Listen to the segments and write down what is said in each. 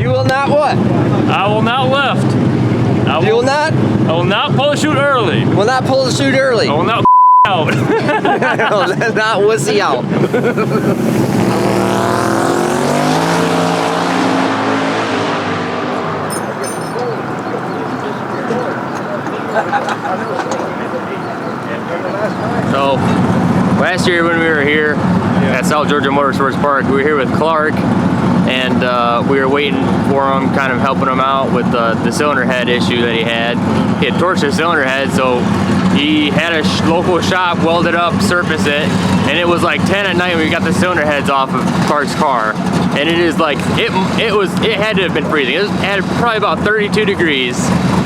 You will not what? I will not lift. You will not? I will not pull the chute early. Will not pull the chute early. I will not out. Not wussy out. So, last year when we were here at South Georgia Motorsports Park, we were here with Clark, and we were waiting for him, kind of helping him out with the cylinder head issue that he had. He had torched his cylinder head, so he had a local shop weld it up, surface it, and it was like 10 at night when we got the cylinder heads off of Clark's car. And it is like, it had to have been freezing. It had probably about 32 degrees,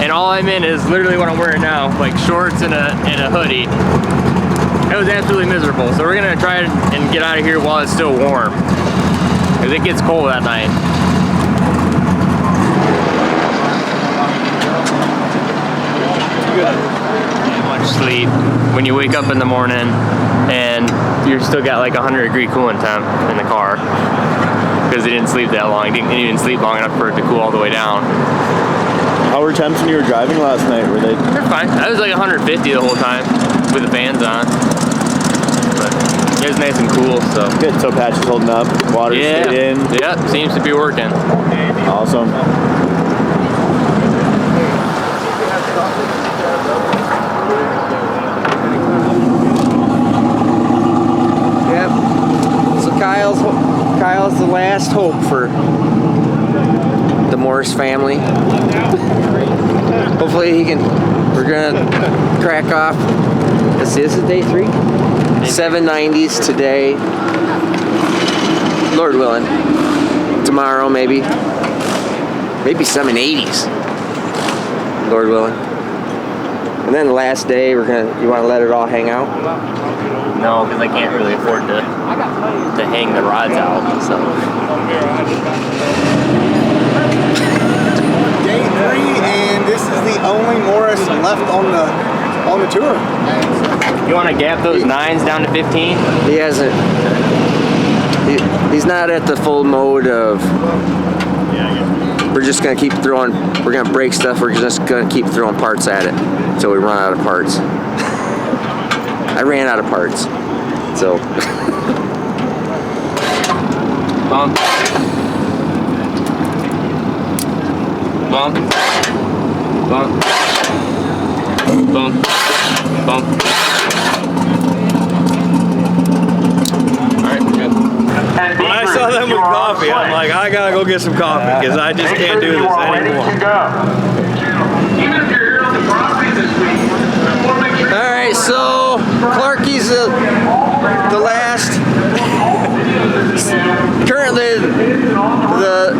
and all I'm in is literally what I'm wearing now, like shorts and a hoodie. It was absolutely miserable. So we're gonna try and get out of here while it's still warm, because it gets cold that night. Too much sleep when you wake up in the morning and you're still got like 100-degree cooling temp in the car because he didn't sleep that long. He didn't even sleep long enough for it to cool all the way down. How were temps when you were driving last night? Were they? They're fine. I was like 150 the whole time with the fans on. But it was nice and cool, so. Good. So patch is holding up. Water stayed in. Yeah, seems to be working. Awesome. Yep. So Kyle's the last hope for the Morris family. Hopefully we're gonna crack off. This is day 3. 790s today. Lord willing. Tomorrow maybe 780s. Lord willing. And then the last day you want to let it all hang out? No, because I can't really afford to hang the rods out. So. Day 3, and this is the only Morris left on the tour. You want to gap those 9s down to 15? He hasn't. He's not at the full mode of. We're just gonna keep throwing. We're gonna break stuff. We're just gonna keep throwing parts at it until we run out of parts. I ran out of parts, so. Bump. Bump. Bump. Bump. Bump. Alright, we're good. When I saw them with coffee, I'm like, I gotta go get some coffee because I just can't do this anymore. Alright, so Clarky's the last, currently the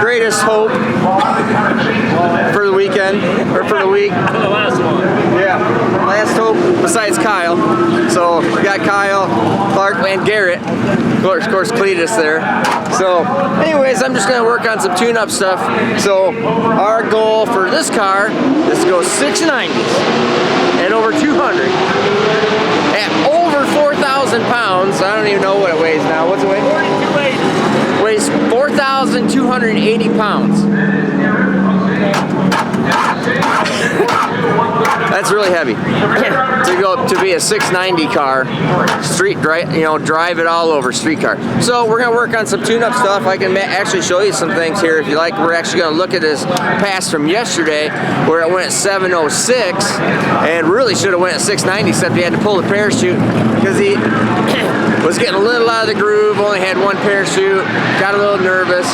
greatest hope for the weekend, or for the week. The last one. Yeah, last hope besides Kyle. So we got Kyle, Clark, and Garrett. Of course, Cletus there. So anyways, I'm just gonna work on some tune-up stuff. So our goal for this car is to go 690s at over 200 at over 4,000 pounds. I don't even know what it weighs now. What's it weigh? 42.8. Weighs 4,280 pounds. That's really heavy to be a 690 car, drive it all over street car. So we're gonna work on some tune-up stuff. I can actually show you some things here if you like. We're actually gonna look at this pass from yesterday where it went at 706 and really should have went at 690, except he had to pull the parachute because he was getting a little out of the groove, only had one parachute, got a little nervous,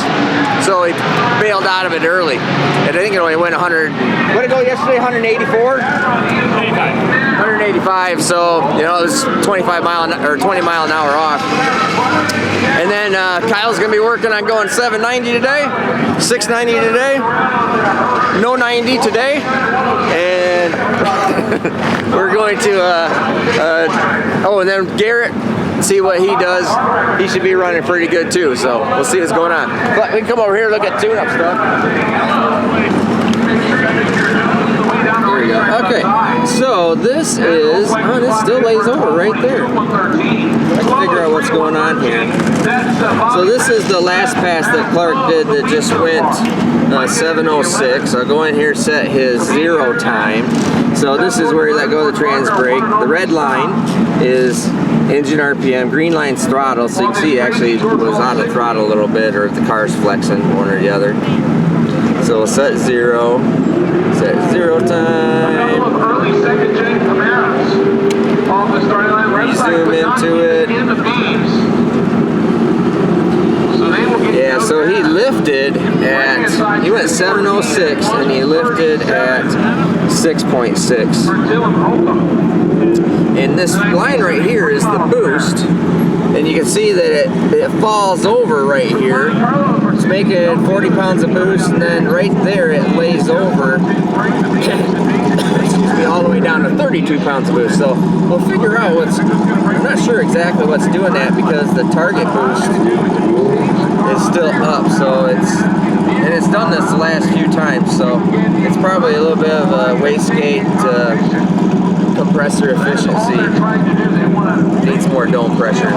so he bailed out of it early. And I think it only went 100, what did it go yesterday, 184? 185, so, it was 20 mile an hour off. And then Kyle's gonna be working on going 790 today, 690 today, no 90 today, and we're going to, and then Garrett, see what he does. He should be running pretty good too, so we'll see what's going on. But we can come over here and look at tune-up stuff. There we go. Okay, so this is, oh, this still lays over right there. I can figure out what's going on here. So this is the last pass that Clark did that just went 7:06. I'll go in here, set his 0 time. So this is where he let go of the trans brake. The red line is engine RPM, green line's throttle, so you can see he actually was on the throttle a little bit, or if the car's flexing, one or the other. So we'll set 0 time. Zoom into it. Yeah, so he lifted at, he went 7:06 and he lifted at 6.6. And this line right here is the boost. And you can see that it falls over right here. It's making 40 pounds of boost, and then right there it lays over excuse me, all the way down to 32 pounds of boost. So we'll figure out I'm not sure exactly what's doing that, because the target boost is still up, so it's done this the last few times, so it's probably a little bit of a wastegate compressor efficiency. Needs more dome pressure,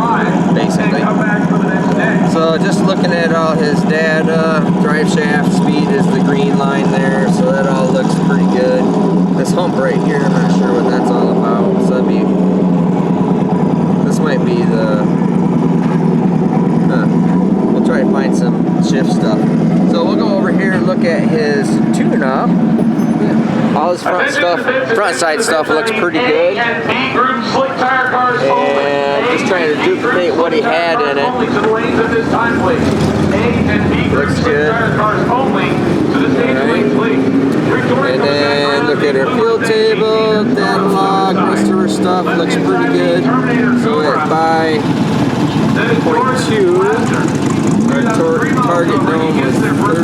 basically. So just looking at all his data, drive shaft speed is the green line there, so that all looks pretty good. This hump right here, I'm not sure what that's all about. So this might be the, we'll try to find some shift stuff. So we'll go over here and look at his tune-up. All his front side stuff looks pretty good. And just trying to duplicate what he had in it. Looks good. Alright. And then look at our fuel table, data log, rest of our stuff looks pretty good. So at 5.2, our target dome is 31.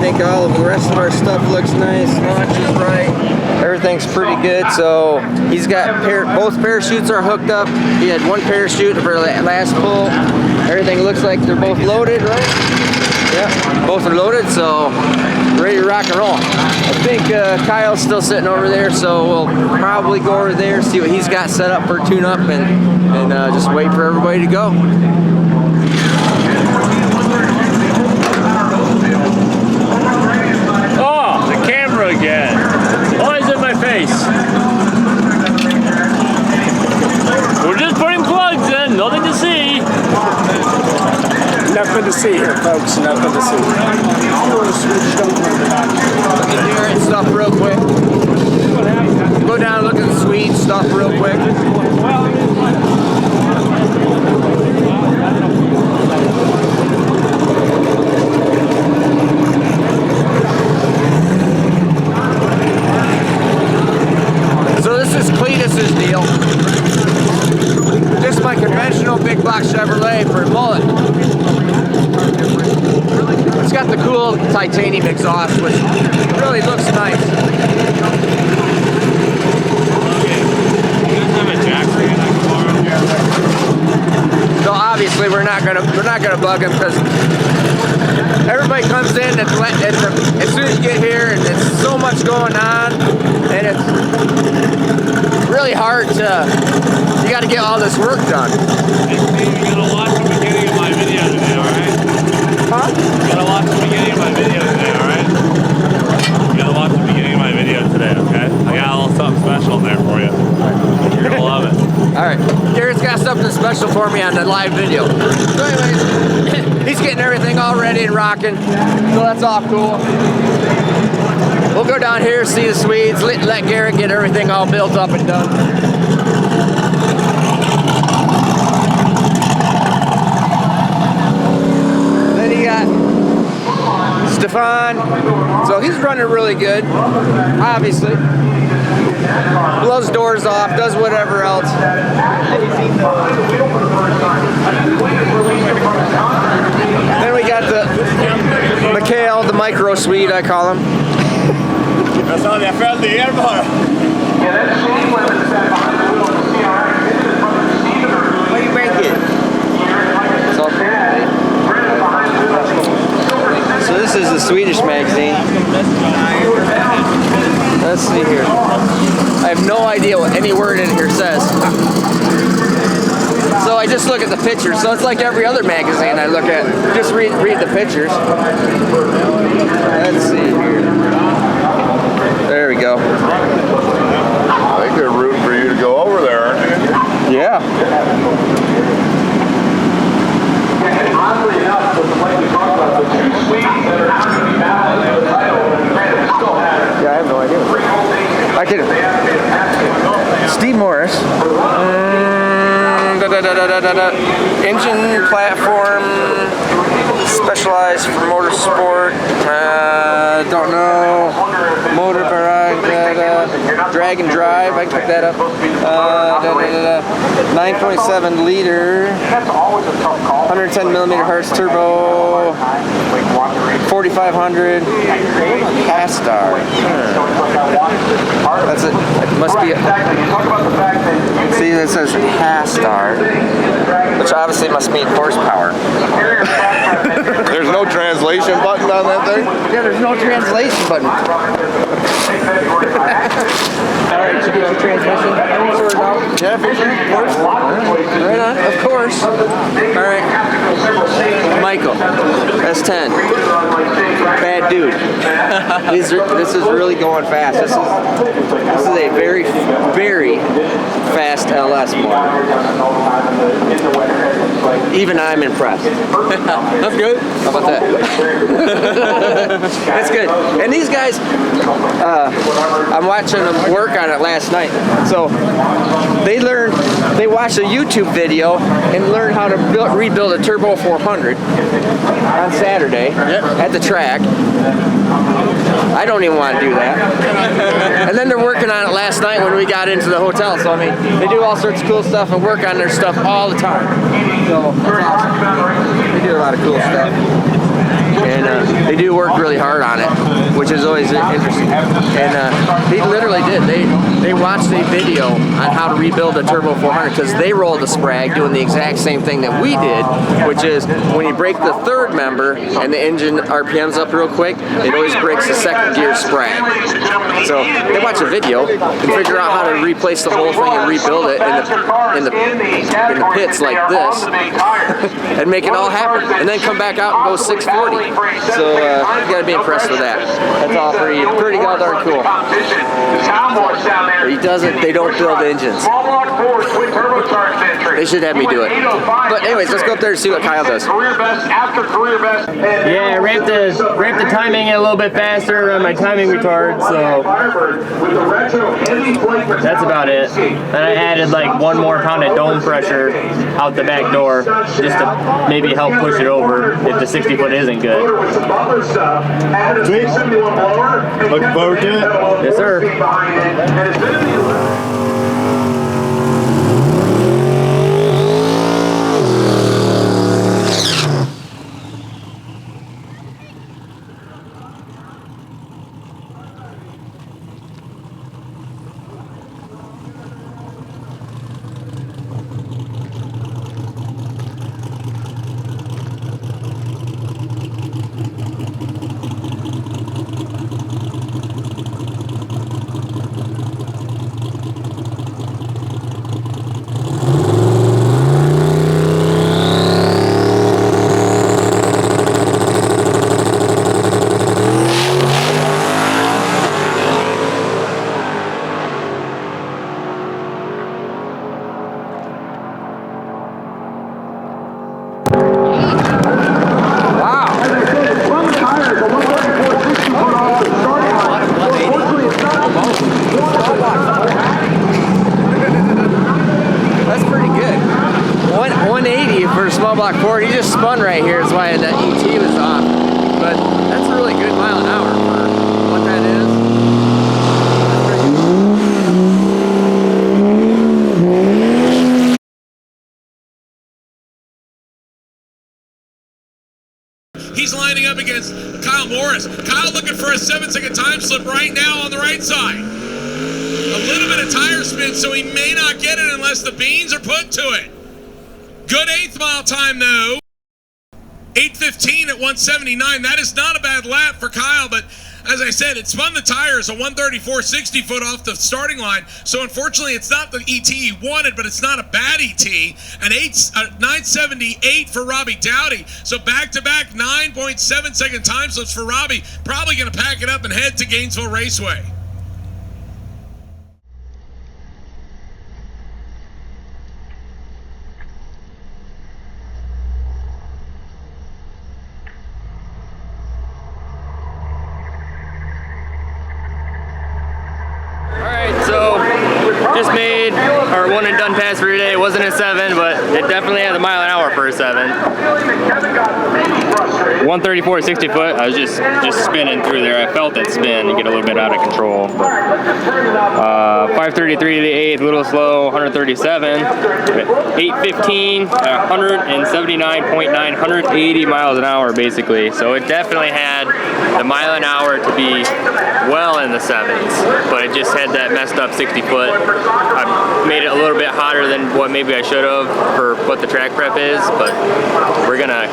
'Think all of the rest of our stuff looks nice. Launch is right. Everything's pretty good. So he's got both parachutes are hooked up. He had one parachute for the last pull. Everything looks like they're both loaded, right? Yeah, both are loaded. So ready to rock and roll. I think Kyle's still sitting over there, so we'll probably go over there, see what he's got set up for tune-up, and just wait for everybody to go. Oh, the camera again. Always in my face. We're just putting plugs in, nothing to see. Nothing to see here, folks. Nothing to see. Look in here and stuff real quick. Go down and look at the suite stuff real quick. So this is Cletus's deal. Just my conventional big block Chevrolet for a mullet. It's got the cool titanium exhaust, which really looks nice. So obviously we're not gonna bug him, because everybody comes in as soon as you get here, and there's so much going on, and it's really hard to. You got to get all this work done. Hey Steve, you gotta watch the beginning of my video today, alright? Huh? You gotta watch the beginning of my video today, alright? You gotta watch the beginning of my video today, okay? I got a little something special in there for you. You're gonna love it. Alright, Garrett's got something special for me on the live video. So anyways, he's getting everything all ready and rocking. So that's all cool. We'll go down here, see the Swedes, let Garrett get everything all built up and done. Then you got Stefan. So he's running really good, obviously. Blows doors off, does whatever else. Then we got the Mikhail, the micro Swede, I call him. Jag sa det, jag följde er bara. What do you make it? So this is the Swedish magazine. Let's see here. I have no idea what any word in here says. So I just look at the pictures. So it's like every other magazine I look at. Just read the pictures. Let's see here. There we go. I think they're rooting for you to go over there, aren't you? Yeah. Oddly enough, like we talked about, the two Swedes that are not going to be battling for the title, granted, still have Yeah, I have no idea. I can. Steve Morris. Engine platform, specialized for motorsport. Don't know. Motor drag and drive. I can pick that up. 9.7 liter. 110 millimeter horse turbo. 4,500. Hastar. That's it. It must be. See, it says Hastar, which obviously must mean horsepower. There's no translation button on that thing? Yeah, there's no translation button. Alright, did you get your transmission sorted out? Yeah, of course. Right on, of course. Alright. Michael, S10. Bad dude. This is really going fast. This is a very, very fast LS motor. Even I'm impressed. That's good. How about that? That's good. And these guys, I'm watching them work on it last night. So they watched a YouTube video and learned how to rebuild a Turbo 400 on Saturday at the track. I don't even want to do that. And then they're working on it last night when we got into the hotel. So I mean, they do all sorts of cool stuff and work on their stuff all the time. So that's awesome. They do a lot of cool stuff. And they do work really hard on it, which is always interesting. And they literally did. They watched a video on how to rebuild a Turbo 400 because they rolled a sprag doing the exact same thing that we did, which is when you break the third member and the engine RPM's up real quick, it always breaks the second gear sprag. So they watch a video and figure out how to replace the whole thing and rebuild it in the pits like this and make it all happen, and then come back out and go 640. So you gotta be impressed with that. That's all pretty goddamn cool. They don't build engines. They should have me do it. But anyways, let's go up there and see what Kyle does. Yeah, I ramped the timing a little bit faster on my timing retard, so that's about it. And I added like 1 more pound of dome pressure out the back door just to maybe help push it over if the 60-foot isn't good. Sweet. Looking forward to it? Yes, sir. 180 for a small block Ford. He just spun right here. That's why that ET was off. But that's a really good mile an hour for what that is. He's lining up against Kyle Morris. Kyle looking for a 7-second time slip right now on the right side. A little bit of tire spin, so he may not get it unless the beans are put to it. Good 8th mile time, though. 8:15 at 179. That is not a bad lap for Kyle, but as I said, it spun the tires a 134.60 foot off the starting line. So unfortunately, it's not the ET he wanted, but it's not a bad ET. An 978 for Robbie Dowdy. So back-to-back 9.7-second time slips for Robbie. Probably going to pack it up and head to Gainesville Raceway. Just made our one and done pass for today. It wasn't a 7, but it definitely had a mile an hour for a 7. 134.60 foot. I was just spinning through there. I felt that spin and get a little bit out of control. But, 5:33 to the 8th, a little slow. 137. 8:15, 179.9, 180 miles an hour basically. So it definitely had the mile an hour to be well in the 7s, but it just had that messed up 60 foot. I made it a little bit hotter than what maybe I should have for what the track prep is, but we're gonna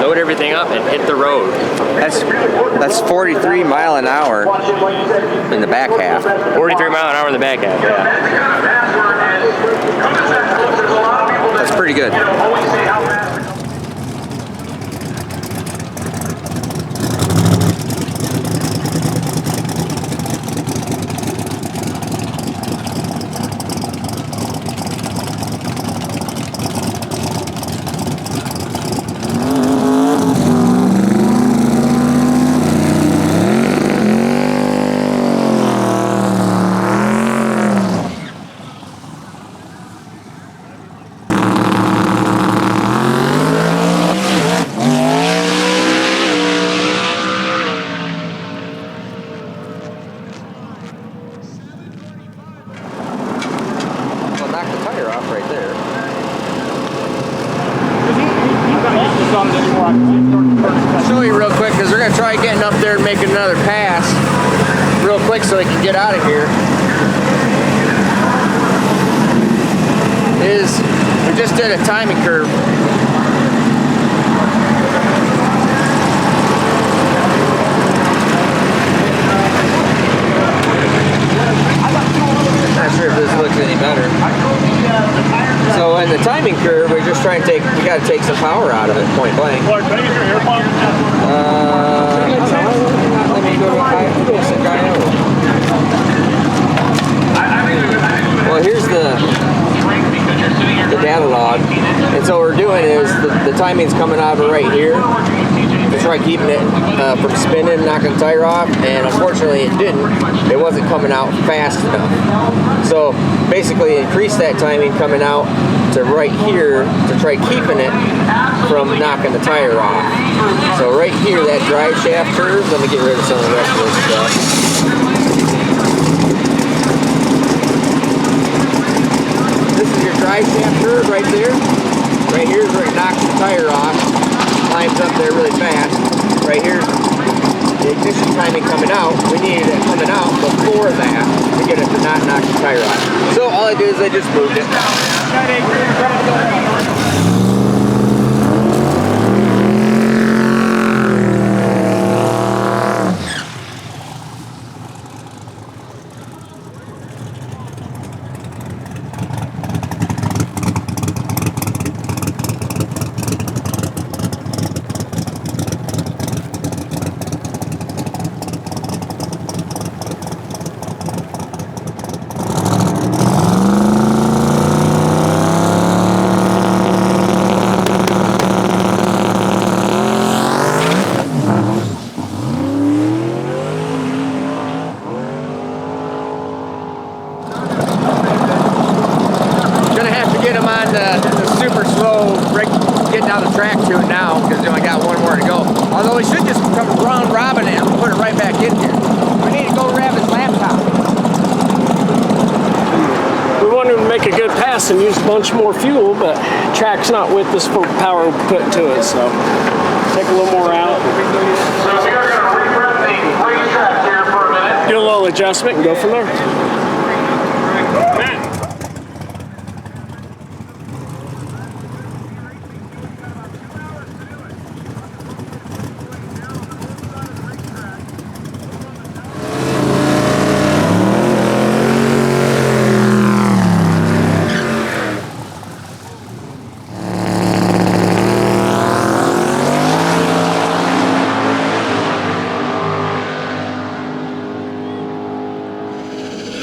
load everything up and hit the road. That's 43 mile an hour in the back half. 43 mile an hour in the back half, yeah. That's pretty good. I'll show you real quick because we're going to try getting up there and making another pass real quick so we can get out of here. We just did a timing curve. Not sure if this looks any better. So in the timing curve, we're just trying to we got to take some power out of it, point blank. Let me go to well, here's the data log. And so what we're doing is the timing's coming out of right here to try keeping it from spinning, knocking the tire off, and unfortunately it didn't. It wasn't coming out fast enough. So basically increase that timing coming out to right here to try keeping it from knocking the tire off. So right here, that drive shaft curve, let me get rid of some of the rest of this stuff. This is your drive shaft curve right there. Right here is where it knocks the tire off, climbs up there really fast. Right here's the ignition timing coming out. We needed it coming out before that to get it to not knock the tire off. So all I did is I just moved it. we're slow getting down the track to it now because I got one more to go. Although we should just come round robin it and put it right back in here. We need to go grab his laptop. We wanted to make a good pass and use a bunch more fuel, but track's not with us for power put to it, so take a little more out. So we are going to refresh the racetrack here for a minute. Do a little adjustment and go from there.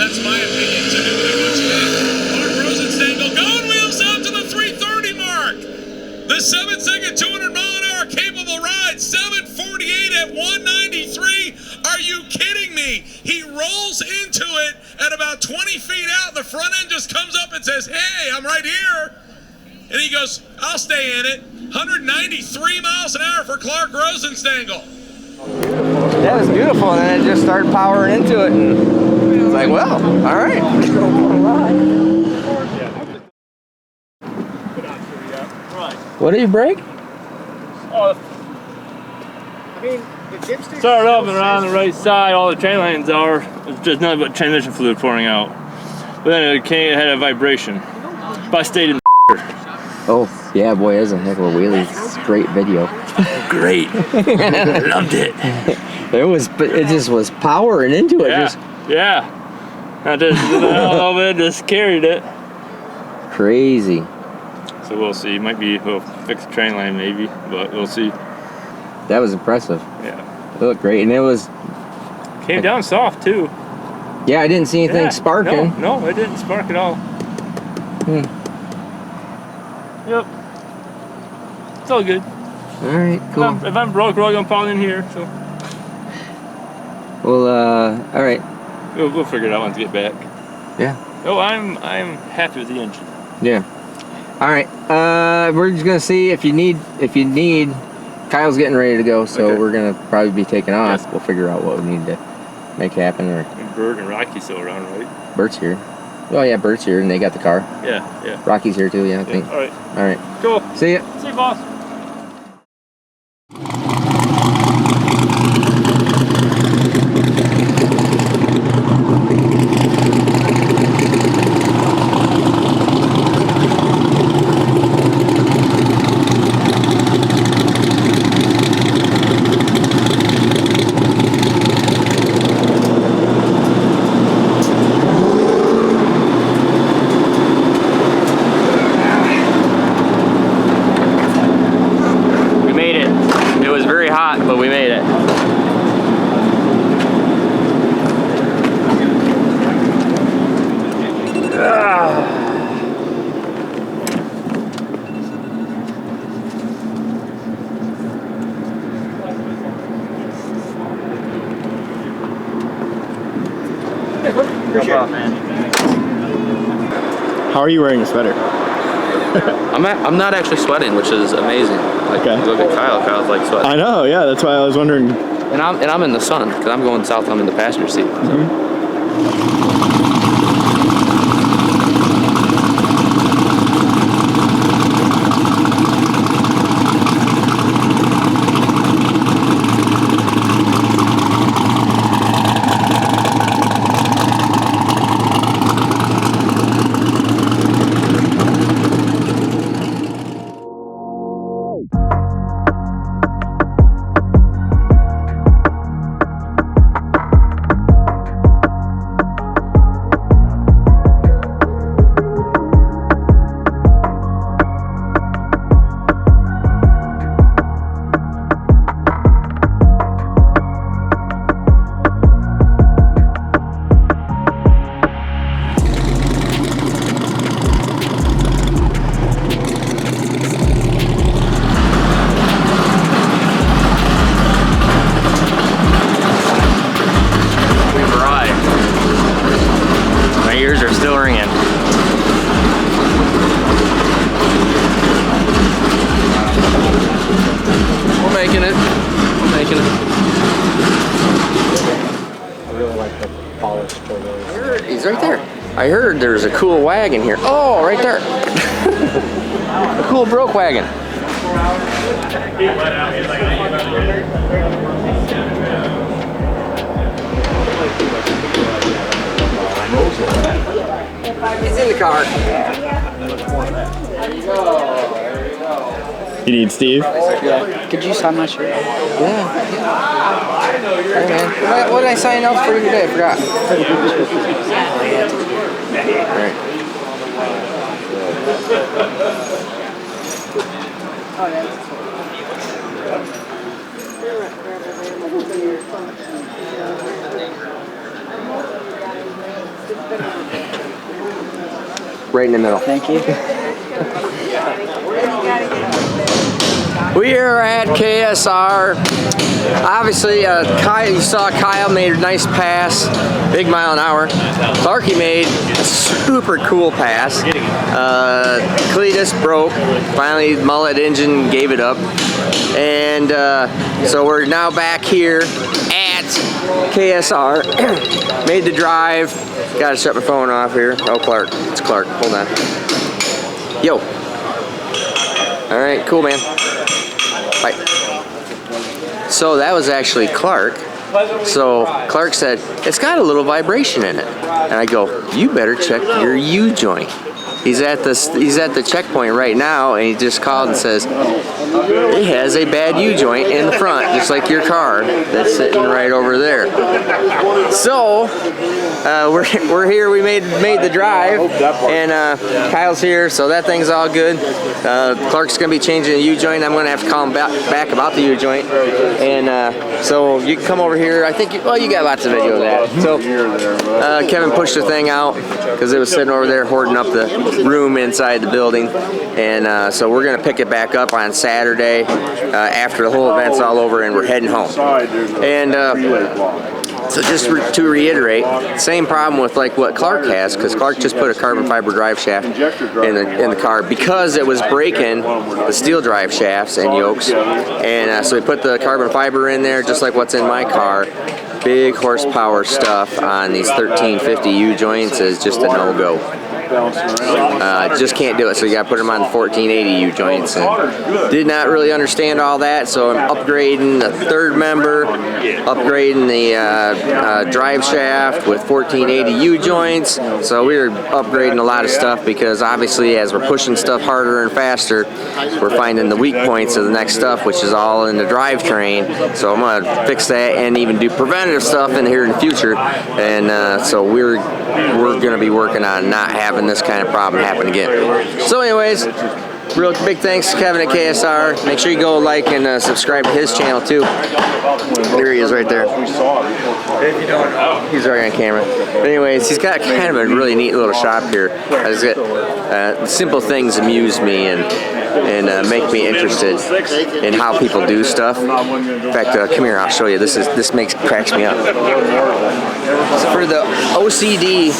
That's my opinion. Typically, what you did. Mark Rosenstengel going wheels out to the 330 mark. The 7-second, 200-mile-an-hour capable ride, 7:48 at 193. Are you kidding me? He rolls into it at about 20 feet out. The front end just comes up and says, "Hey, I'm right here." And he goes, "I'll stay in it." 193 miles an hour for Clark Rosenstengel. That was beautiful, and then it just started powering into it, and it's like, well, all right. What did you break? Started up and around the right side, all the train lines are. It's just nothing but transmission fluid pouring out. But then it had a vibration. But I stayed in. Oh, yeah, boy, that's a heck of a wheelie. It's a great video. Great. Loved it. It just was powering into it. Yeah. Yeah. I just just carried it. Crazy. So we'll see. Might be we'll fix the train line maybe, but we'll see. That was impressive. Yeah. It looked great, and it was. Came down soft too. Yeah, I didn't see anything sparking. No, it didn't spark at all. Yep. It's all good. All right, cool. If I'm broke, we're all gonna fall in here. So. Well, all right. We'll figure it out once we get back. Yeah. Oh, I'm happy with the engine. Yeah. All right. We're just gonna see if you need. Kyle's getting ready to go, so we're gonna probably be taking off. Yeah. We'll figure out what we need to make happen. Or And Bert and Rocky's still around, right? Bert's here. Oh yeah, Bert's here, and they got the car. Yeah. Rocky's here too. Yeah, I think. All right. All right. Cool. See ya. See you, boss. But we made it. How are you wearing a sweater? I'm not actually sweating, which is amazing. Like, you look at Kyle. Kyle's like sweating. I know, yeah. That's why I was wondering. And I'm in the sun because I'm going south. I'm in the passenger seat. So. right there. I heard there's a cool wagon here. Oh, right there. A cool broke wagon. He's in the car. There you go. You need Steve? Yeah. Could you sign my shirt? Yeah. Hey man, what did I sign up for today? I forgot. Right in the middle. Thank you. We are at KSR. Obviously, Kyle, you saw Kyle made a nice pass, big mile an hour. Clarky made a super cool pass. Cletus broke. Finally, mullet engine gave it up. And so we're now back here at KSR. Made the drive. Gotta shut my phone off here. Oh, Clark. It's Clark. Hold on. Yo. All right, cool, man. Bye. So that was actually Clark. So Clark said, it's got a little vibration in it. And I go, you better check your U-joint. He's at the checkpoint right now, and he just called and says, it has a bad U-joint in the front, just like your car that's sitting right over there. So we're here. We made the drive, and Kyle's here, so that thing's all good. Clark's gonna be changing the U-joint. I'm gonna have to call him back about the U-joint, and so you can come over here. I think you got lots of video of that. So Kevin pushed the thing out because it was sitting over there hoarding up the room inside the building, and so we're gonna pick it back up on Saturday after the whole event's all over, and we're heading home. And so just to reiterate, same problem with like what Clark has, because Clark just put a carbon fiber drive shaft in the car because it was breaking the steel drive shafts and yokes, and so we put the carbon fiber in there just like what's in my car. Big horsepower stuff on these 1350 U-joints is just a no-go. Just can't do it, so you gotta put them on the 1480 U-joints, and did not really understand all that, so I'm upgrading the third member, upgrading the drive shaft with 1480 U-joints, so we're upgrading a lot of stuff because obviously as we're pushing stuff harder and faster, we're finding the weak points of the next stuff, which is all in the drivetrain, so I'm gonna fix that and even do preventative stuff in here in the future, and so we're gonna be working on not having this kind of problem happen again. So anyways, real big thanks to Kevin at KSR. Make sure you go like and subscribe to his channel too. There he is right there. If you don't know, he's already on camera. But anyways, he's got kind of a really neat little shop here. Simple things amuse me and make me interested in how people do stuff. In fact, come here, I'll show you. This cracks me up. So for the OCD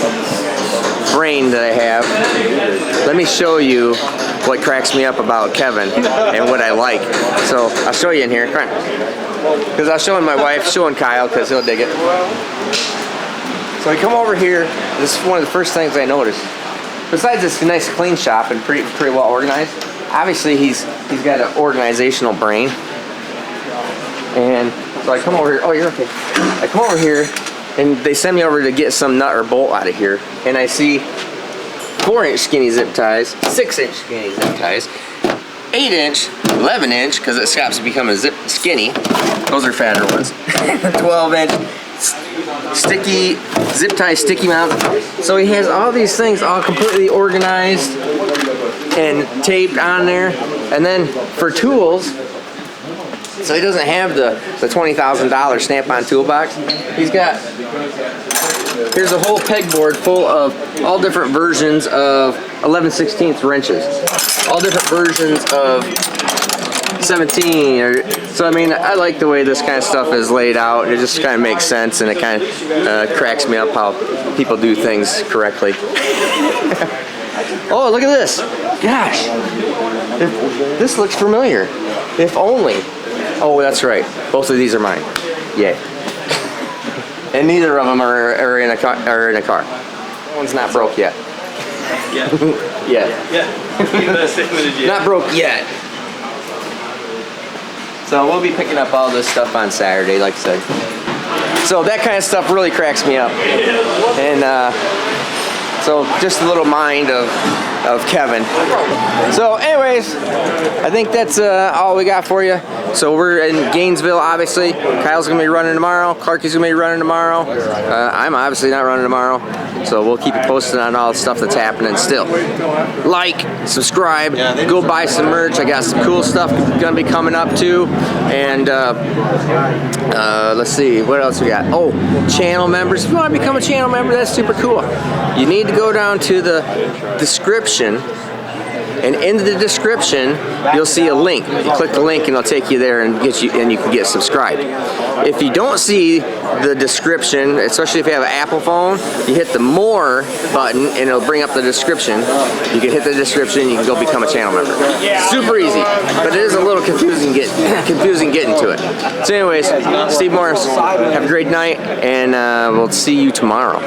brain that I have, let me show you what cracks me up about Kevin and what I like. So I'll show you in here. Come on. Because I was showing my wife, showing Kyle, because he'll dig it. So I come over here. This is one of the first things I noticed. Besides this nice clean shop and pretty well organized, obviously he's got an organizational brain. And so I come over here. Oh, you're okay. I come over here, and they send me over to get some nut or bolt out of here, and I see 4-inch skinny zip ties, 6-inch skinny zip ties, 8-inch, 11-inch, because it stops becoming skinny. Those are fatter ones. 12-inch sticky zip tie, sticky mount. So he has all these things all completely organized and taped on there. And then for tools, so he doesn't have the $20,000 Snap-on toolbox. He's got, here's a whole pegboard full of all different versions of 11/16 wrenches. All different versions of 17. So I mean, I like the way this kind of stuff is laid out. It just kind of makes sense, and it kind of cracks me up how people do things correctly. Oh, look at this. Gosh. This looks familiar. If only. Oh, that's right. Both of these are mine. Yay. And neither of them are in a car. one's not broke yet. Yeah. Not broke yet. So we'll be picking up all this stuff on Saturday, like I said. So that kind of stuff really cracks me up. And so just a little mind of Kevin. So anyways, I think that's all we got for you. So we're in Gainesville, obviously. Kyle's gonna be running tomorrow. Clarky's gonna be running tomorrow. I'm obviously not running tomorrow. So we'll keep you posted on all the stuff that's happening still. Like, subscribe, go buy some merch. I got some cool stuff gonna be coming up too. And let's see, what else we got? Oh, channel members. If you wanna become a channel member, that's super cool. You need to go down to the description, and in the description you'll see a link. You click the link and it'll take you there and get you, and you can get subscribed. If you don't see the description, especially if you have an Apple phone, you hit the more button and it'll bring up the description. You can hit the description, you can go become a channel member. Super easy, but it is a little confusing getting to it. So anyways, Steve Morris, have a great night, and we'll see you tomorrow.